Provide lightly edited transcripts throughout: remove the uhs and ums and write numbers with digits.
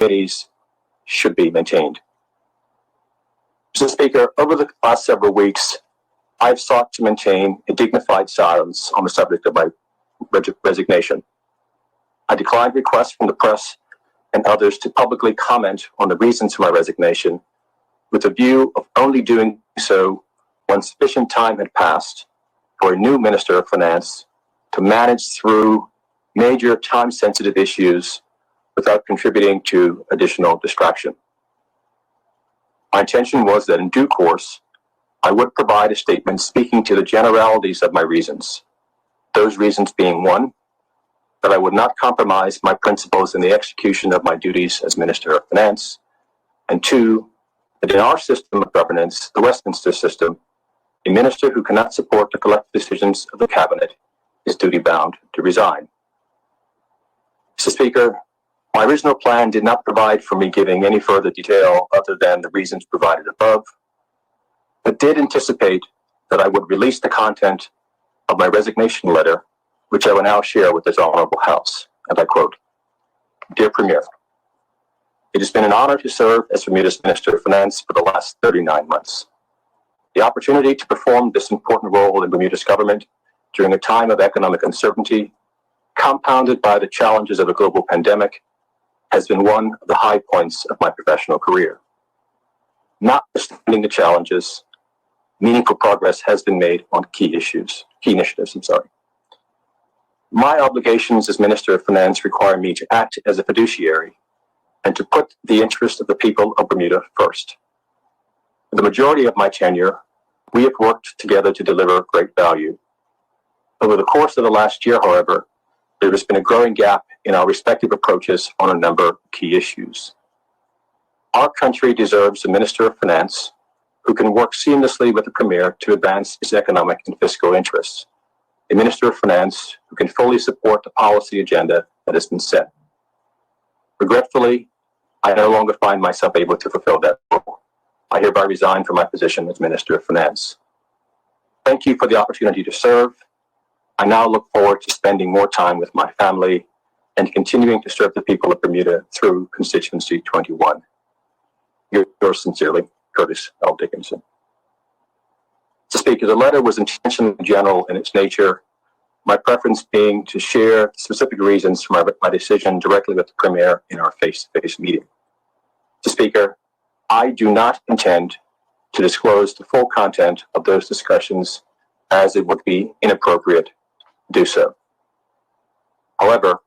committees should be maintained. Mr. Speaker, over the last several weeks, I've sought to maintain a dignified silence on the subject of my resignation. I declined requests from the press and others to publicly comment on the reasons for my resignation, with a view of only doing so when sufficient time had passed for a new Minister of Finance to manage through major time-sensitive issues without contributing to additional distraction. My intention was that in due course, I would provide a statement speaking to the generalities of my reasons. Those reasons being, one, that I would not compromise my principles in the execution of my duties as Minister of Finance, and two, that in our system of governance, the Westminster system, a minister who cannot support the collective decisions of the Cabinet is duty-bound to resign. Mr. Speaker, my original plan did not provide for me giving any further detail other than the reasons provided above, but did anticipate that I would release the content of my resignation letter, which I will now share with this honorable House. And I quote, "Dear Premier, it has been an honor to serve as Bermuda's Minister of Finance for the last 39 months. The opportunity to perform this important role in Bermuda's government during a time of economic uncertainty, compounded by the challenges of a global pandemic, has been one of the high points of my professional career. Notwithstanding the challenges, meaningful progress has been made on key initiatives. My obligations as Minister of Finance require me to act as a fiduciary and to put the interest of the people of Bermuda first. For the majority of my tenure, we have worked together to deliver great value. Over the course of the last year, however, there has been a growing gap in our respective approaches on a number of key issues. Our country deserves a Minister of Finance who can work seamlessly with the Premier to advance its economic and fiscal interests, a Minister of Finance who can fully support the policy agenda that has been set. Regretfully, I no longer find myself able to fulfill that role. I hereby resign from my position as Minister of Finance. Thank you for the opportunity to serve. I now look forward to spending more time with my family and continuing to serve the people of Bermuda through Constituency 21. Yours sincerely, Curtis L. Dickinson." Mr. Speaker, the letter was intentionally general in its nature, my preference being to share specific reasons for my decision directly with the Premier in our face-to-face meeting. Mr. Speaker, I do not intend to disclose the full content of those discussions, as it would be inappropriate to do so. However,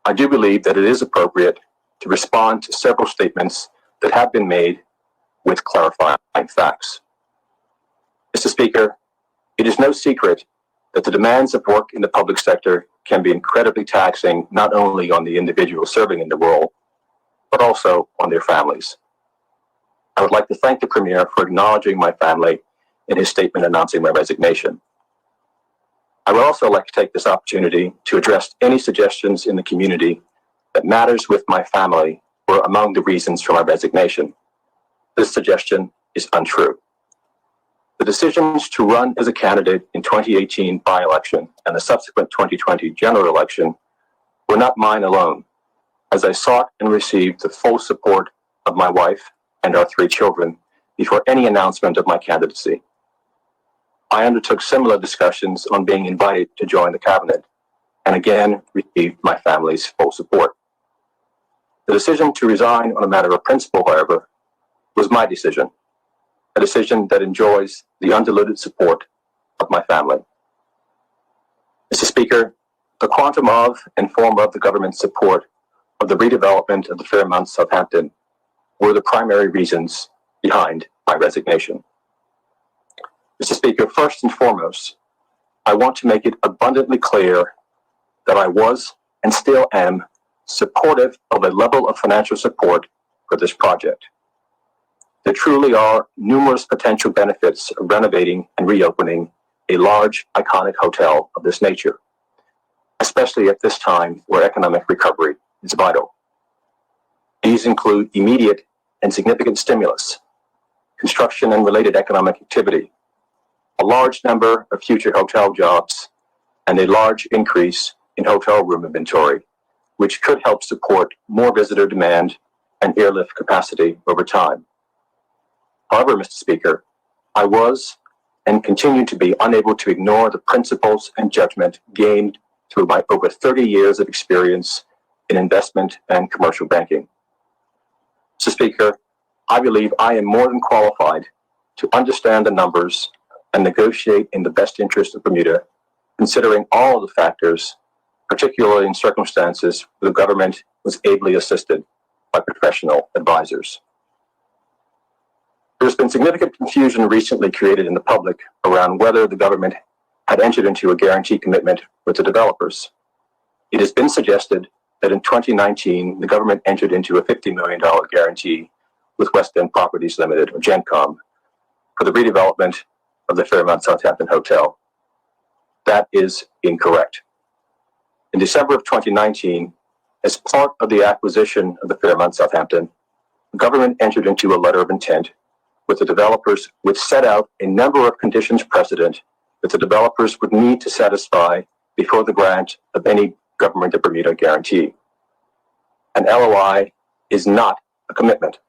I do believe that it is appropriate to respond to several statements that have been made with clarifying facts. Mr. Speaker, it is no secret that the demands of work in the public sector can be incredibly taxing, not only on the individual serving in the role, but also on their families. I would like to thank the Premier for acknowledging my family in his statement announcing my resignation. I would also like to take this opportunity to address any suggestions in the community that matters with my family were among the reasons for my resignation. This suggestion is untrue. The decisions to run as a candidate in 2018 by-election and the subsequent 2020 general election were not mine alone, as I sought and received the full support of my wife and our 3 children before any announcement of my candidacy. I undertook similar discussions on being invited to join the Cabinet, and again received my family's full support. The decision to resign on a matter of principle, however, was my decision, a decision that enjoys the undiluted support of my family. Mr. Speaker, the quantum of and form of the government's support of the redevelopment of the Fairmont Southampton were the primary reasons behind my resignation. Mr. Speaker, first and foremost, I want to make it abundantly clear that I was and still am supportive of a level of financial support for this project. There truly are numerous potential benefits of renovating and reopening a large, iconic hotel of this nature, especially at this time where economic recovery is vital. These include immediate and significant stimulus, construction and related economic activity, a large number of future hotel jobs, and a large increase in hotel room inventory, which could help support more visitor demand and airlift capacity over time. However, Mr. Speaker, I was and continue to be unable to ignore the principles and judgment gained through my over 30 years of experience in investment and commercial banking. Mr. Speaker, I believe I am more than qualified to understand the numbers and negotiate in the best interest of Bermuda, considering all of the factors, particularly in circumstances where the government was ably assisted by professional advisors. There has been significant confusion recently created in the public around whether the government had entered into a guarantee commitment with the developers. It has been suggested that in 2019, the government entered into a $50 million guarantee with West End Properties Limited, or GenCom, for the redevelopment of the Fairmont Southampton Hotel. That is incorrect. In December of 2019, as part of the acquisition of the Fairmont Southampton, the government entered into a letter of intent with the developers, which set out a number of conditions precedent that the developers would need to satisfy before the grant of any Government of Bermuda guarantee. An LOI is not a commitment.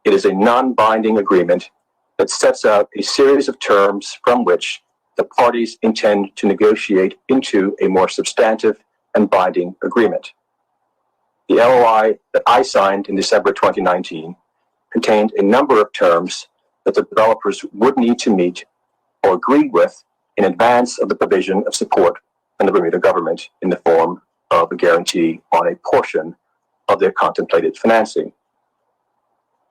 It is a non-binding agreement that sets out a series of terms from which the parties intend to negotiate into a more substantive and binding agreement. The LOI that I signed in December 2019 contained a number of terms that the developers would need to meet or agree with in advance of the provision of support from the Bermuda government in the form of a guarantee on a portion of their contemplated financing.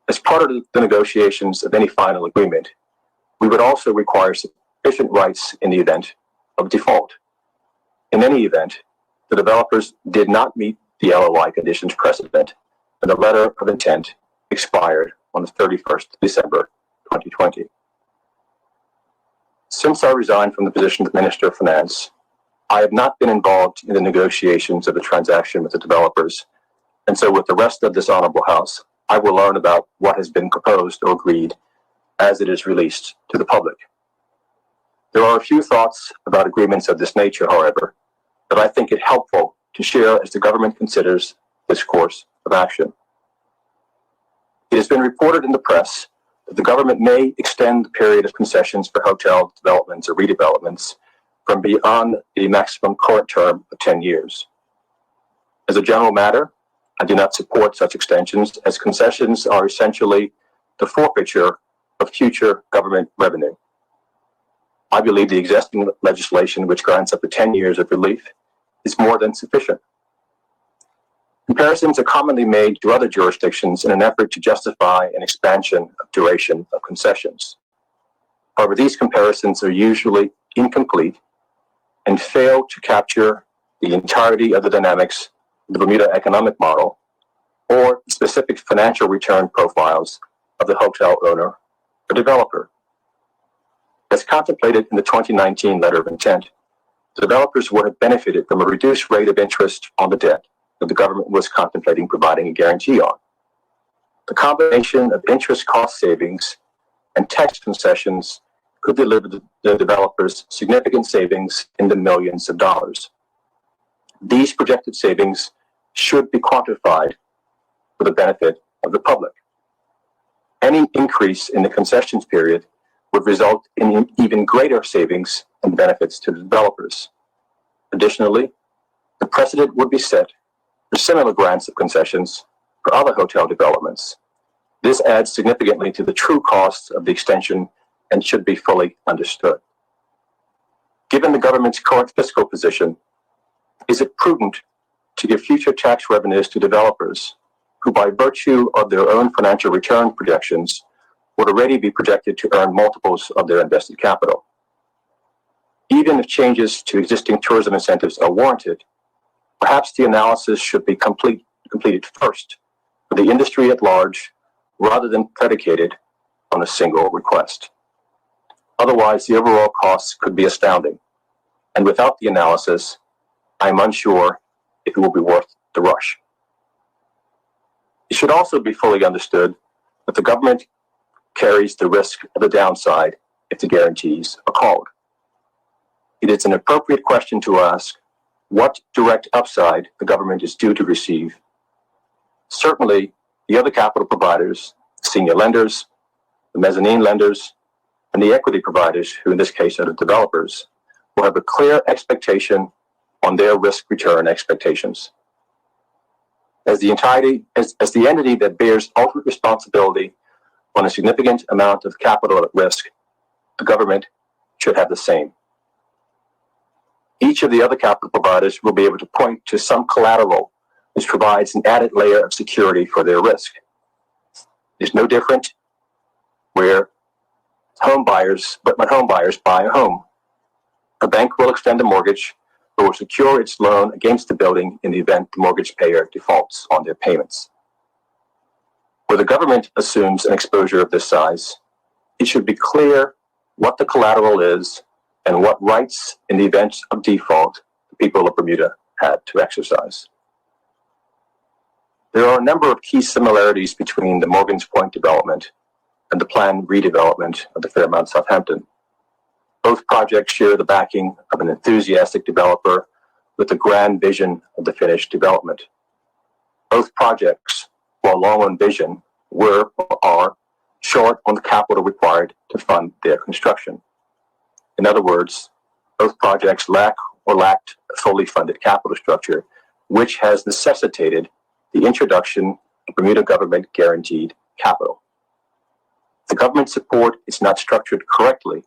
As part of the negotiations of any final agreement, we would also require sufficient rights in the event of default. In any event, the developers did not meet the LOI conditions precedent, and the letter of intent expired on the 31st of December 2020. Since I resigned from the position of Minister of Finance, I have not been involved in the negotiations of the transaction with the developers, and so with the rest of this Honorable House, I will learn about what has been proposed or agreed as it is released to the public. There are a few thoughts about agreements of this nature, however, that I think it helpful to share as the government considers this course of action. It has been reported in the press that the government may extend the period of concessions for hotel developments or redevelopments from beyond the maximum current term of 10 years. As a general matter, I do not support such extensions, as concessions are essentially the forfeiture of future government revenue. I believe the existing legislation, which grants up to 10 years of relief, is more than sufficient. Comparisons are commonly made to other jurisdictions in an effort to justify an expansion of duration of concessions. However, these comparisons are usually incomplete and fail to capture the entirety of the dynamics of the Bermuda economic model or specific financial return profiles of the hotel owner or developer. As contemplated in the 2019 letter of intent, the developers would have benefited from a reduced rate of interest on the debt that the government was contemplating providing a guarantee on. The combination of interest cost savings and tax concessions could deliver the developers significant savings in the millions of dollars. These projected savings should be quantified for the benefit of the public. Any increase in the concessions period would result in even greater savings and benefits to the developers. Additionally, the precedent would be set for similar grants of concessions for other hotel developments. This adds significantly to the true costs of the extension and should be fully understood. Given the government's current fiscal position, is it prudent to give future tax revenues to developers who, by virtue of their own financial return projections, would already be projected to earn multiples of their invested capital? Even if changes to existing tourism incentives are warranted, perhaps the analysis should be completed first for the industry at large, rather than predicated on a single request. Otherwise, the overall costs could be astounding, and without the analysis, I'm unsure if it will be worth the rush. It should also be fully understood that the government carries the risk of the downside if the guarantees are called. It is an appropriate question to ask what direct upside the government is due to receive. Certainly, the other capital providers, senior lenders, the mezzanine lenders, and the equity providers, who in this case are the developers, will have a clear expectation on their risk-return expectations. As the entity that bears ultimate responsibility on a significant amount of capital at risk, the government should have the same. Each of the other capital providers will be able to point to some collateral which provides an added layer of security for their risk. It's no different where when home buyers buy a home. A bank will extend a mortgage but will secure its loan against the building in the event the mortgage payer defaults on their payments. Where the government assumes an exposure of this size, it should be clear what the collateral is and what rights in the event of default the people of Bermuda had to exercise. There are a number of key similarities between the Morgan's Point development and the planned redevelopment of the Fairmont Southampton. Both projects share the backing of an enthusiastic developer with a grand vision of the finished development. Both projects, while long on vision, were or are short on the capital required to fund their construction. In other words, both projects lack or lacked a fully funded capital structure, which has necessitated the introduction of Bermuda government guaranteed capital. The government support is not structured correctly,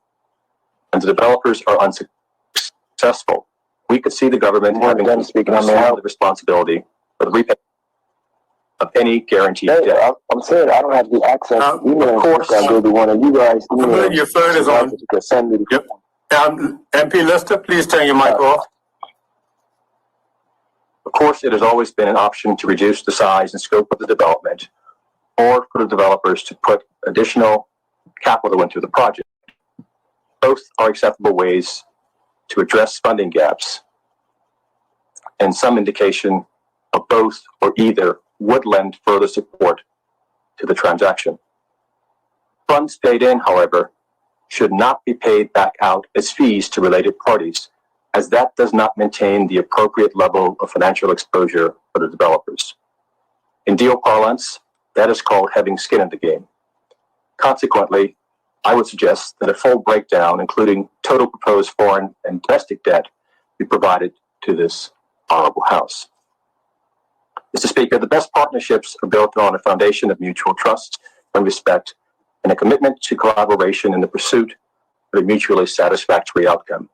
and the developers are unsuccessful. We could see the government having the responsibility for the repayment of any guaranteed debt. I'm saying I don't have the access to email. Of course, I go to one of you guys. Your phone is on. Send me the Yep. MP Lister, please turn your mic off. Of course, it has always been an option to reduce the size and scope of the development, or for the developers to put additional capital into the project. Both are acceptable ways to address funding gaps, and some indication of both or either would lend further support to the transaction. Funds paid in, however, should not be paid back out as fees to related parties, as that does not maintain the appropriate level of financial exposure for the developers. In deal parlance, that is called having skin in the game. Consequently, I would suggest that a full breakdown, including total proposed foreign and domestic debt, be provided to this honorable House. Mr. Speaker, the best partnerships are built on a foundation of mutual trust and respect, and a commitment to collaboration in the pursuit of a mutually satisfactory outcome.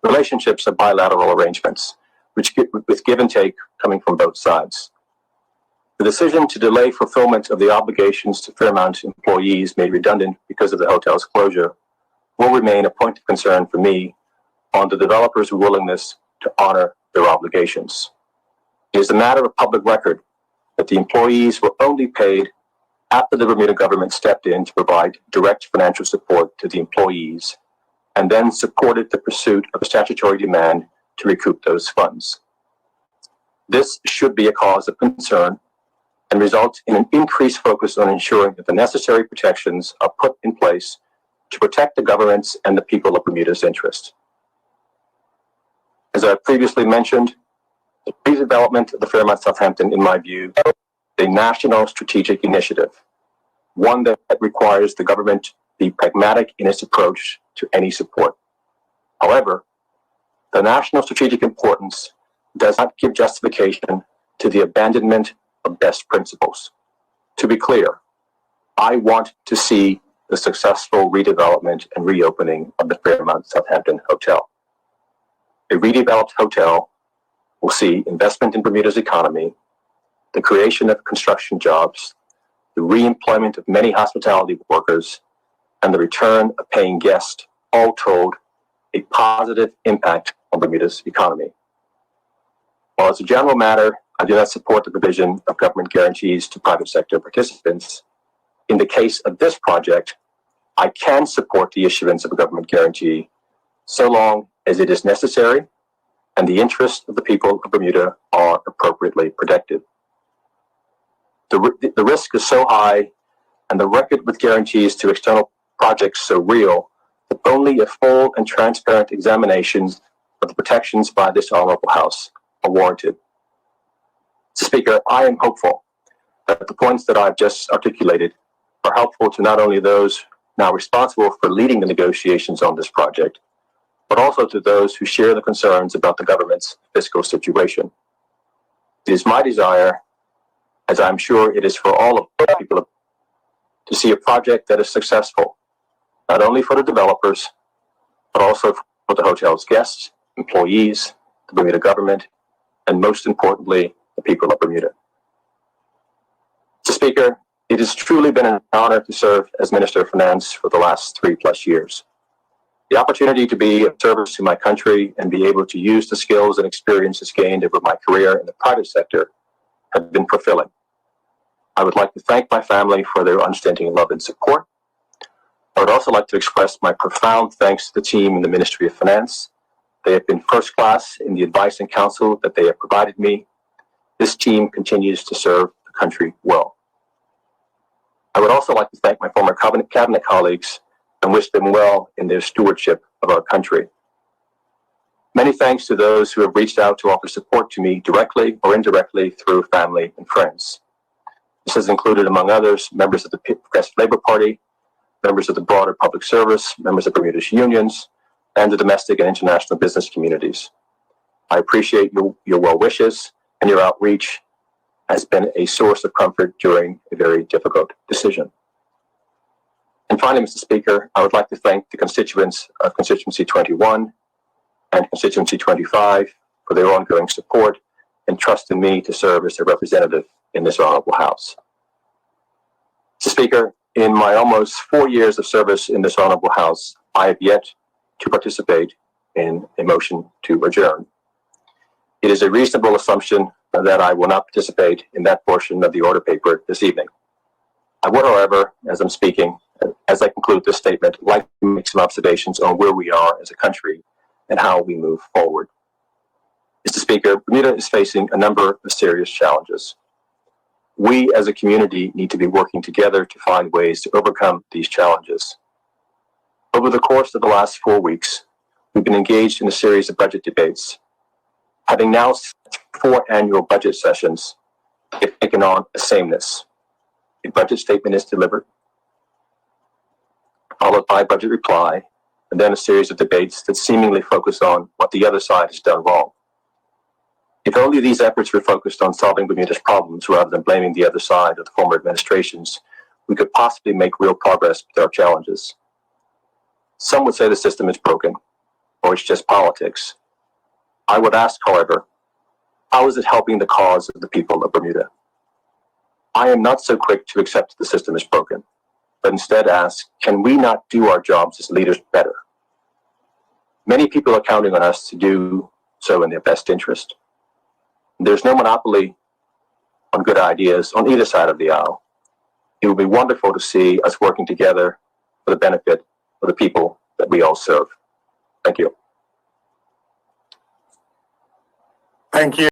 Relationships are bilateral arrangements, with give and take coming from both sides. The decision to delay fulfillment of the obligations to Fairmont employees made redundant because of the hotel's closure will remain a point of concern for me on the developers' willingness to honor their obligations. It is a matter of public record that the employees were only paid after the Bermuda government stepped in to provide direct financial support to the employees and then supported the pursuit of a statutory demand to recoup those funds. This should be a cause of concern and result in an increased focus on ensuring that the necessary protections are put in place to protect the government's and the people of Bermuda's interest. As I previously mentioned, the redevelopment of the Fairmont Southampton, in my view, is a national strategic initiative, one that requires the government to be pragmatic in its approach to any support. However, the national strategic importance does not give justification to the abandonment of best principles. To be clear, I want to see the successful redevelopment and reopening of the Fairmont Southampton Hotel. A redeveloped hotel will see investment in Bermuda's economy, the creation of construction jobs, the re-employment of many hospitality workers, and the return of paying guests, all told a positive impact on Bermuda's economy. While as a general matter, I do not support the provision of government guarantees to private sector participants, in the case of this project, I can support the issuance of a government guarantee so long as it is necessary and the interests of the people of Bermuda are appropriately protected. The risk is so high and the record with guarantees to external projects so real that only a full and transparent examination of the protections by this honorable House are warranted. Speaker, I am hopeful that the points that I've just articulated are helpful to not only those now responsible for leading the negotiations on this project, but also to those who share the concerns about the government's fiscal situation. It is my desire, as I'm sure it is for all of the people, to see a project that is successful, not only for the developers, but also for the hotel's guests, employees, the Bermuda government, and most importantly, the people of Bermuda. Mr. Speaker, it has truly been an honor to serve as Minister of Finance for the last 3+ years. The opportunity to be of service to my country and be able to use the skills and experiences gained over my career in the private sector have been fulfilling. I would like to thank my family for their unstinting love and support. I would also like to express my profound thanks to the team in the Ministry of Finance. They have been first class in the advice and counsel that they have provided me. This team continues to serve the country well. I would also like to thank my former cabinet colleagues and wish them well in their stewardship of our country. Many thanks to those who have reached out to offer support to me directly or indirectly through family and friends. This has included, among others, members of the Progressive Labour Party, members of the broader public service, members of Bermuda's unions, and the domestic and international business communities. I appreciate your well wishes, and your outreach has been a source of comfort during a very difficult decision. And finally, Mr. Speaker, I would like to thank the constituents of Constituency 21 and Constituency 25 for their ongoing support and trust in me to serve as their representative in this honorable House. Mr. Speaker, in my almost 4 years of service in this honorable House, I have yet to participate in a motion to adjourn. It is a reasonable assumption that I will not participate in that portion of the order paper this evening. I would, however, as I'm speaking, as I conclude this statement, like to make some observations on where we are as a country and how we move forward. Mr. Speaker, Bermuda is facing a number of serious challenges. We as a community need to be working together to find ways to overcome these challenges. Over the course of the last 4 weeks, we've been engaged in a series of budget debates. Having now 4 annual budget sessions, they've taken on a sameness. A budget statement is delivered, followed by a budget reply, and then a series of debates that seemingly focus on what the other side has done wrong. If only these efforts were focused on solving Bermuda's problems rather than blaming the other side or the former administrations, we could possibly make real progress with our challenges. Some would say the system is broken, or it's just politics. I would ask, however, how is it helping the cause of the people of Bermuda? I am not so quick to accept the system is broken, but instead ask, can we not do our jobs as leaders better? Many people are counting on us to do so in their best interest. There's no monopoly on good ideas on either side of the aisle. It would be wonderful to see us working together for the benefit of the people that we all serve. Thank you. Thank you.